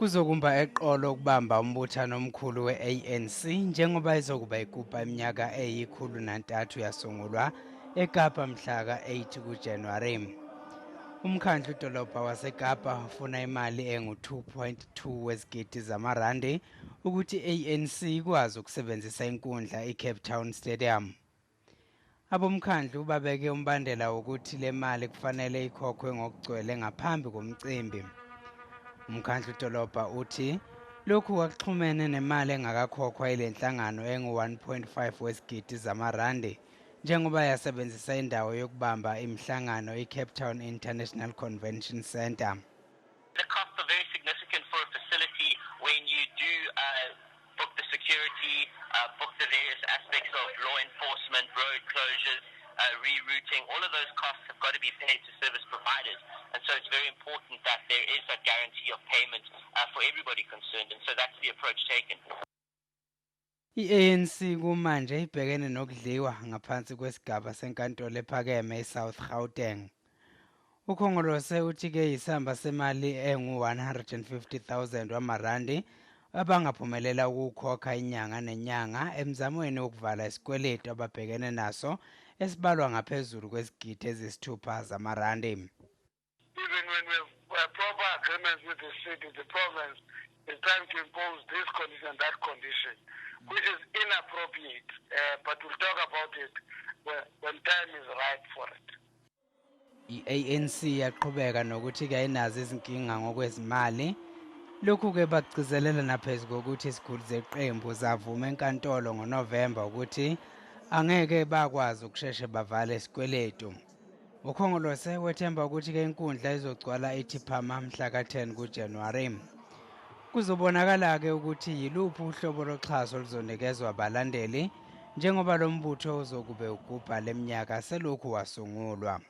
Kuzokumba eqolo ukubamba umbuthano omkhulu we-ANC njengoba izokuba igubha iminyaka eyi-103 yasungulwa eKapa mhla ka-8 kuJanuwari. Umkhandlu Dolobha waseKapa ufuna imali engu-2.2 wezigidi zamarandi ukuthi i-ANC ikwazi ukusebenzisa inkundla iCape Town Stadium. Abomkhandlu babeke umbandela wokuthi le mali kufanele ikhokhwe ngokugcwele ngaphambi komcimbi. Umkhandlu Dolobha uthi lokhu kwakuxhumene nemali engakakhokhwa ile nhlangano engu-1.5 wezigidi zamarandi njengoba yasebenzisa indawo yokubamba imihlangano iCape Town International Convention Centre. The costs are very significant for a facility when you do book the security, book the various aspects of law enforcement, road closures, rerouting. All of those costs have got to be paid to service providers. And so it's very important that there is a guarantee of payment for everybody concerned. And so that's the approach taken. I-ANC kumanje ibhekene nokudliwa ngaphansi kwesigaba senkantolo ephakeme eSouth Gauteng. Ukhongolose uthi-ke isamba semali engu-150,000 wamarandi abangaphumelela ukukhokha inyanga nenyanga emzamweni wokuvala isikweletu ababhekene naso esibalwa ngaphezulu kwezigidi ezisithupha zamarandi. Even when we have proper agreements with the city, the province is trying to impose this condition, that condition, which is inappropriate. But we'll talk about it when time is right for it. I-ANC yaqhubeka nokuthi-ke ayinazo izinkinga ngokwezimali. Lokhu-ke bagcizelela naphezu kokuthi izikhulu zeqembu zavuma enkantolo ngoNovemba ukuthi angeke bakwazi ukusheshe bavale isikweletu. Ukhongolose wethemba ukuthi-ke inkundla izogcwala ithi phama mhla ka-10 kuJanuwari. Kuzobonakala-ke ukuthi yiluphi uhlobo loxhaso oluzonikezwa abalandeli njengoba lo mbutho uzokube ugubha leminyaka selokhu wasungulwa.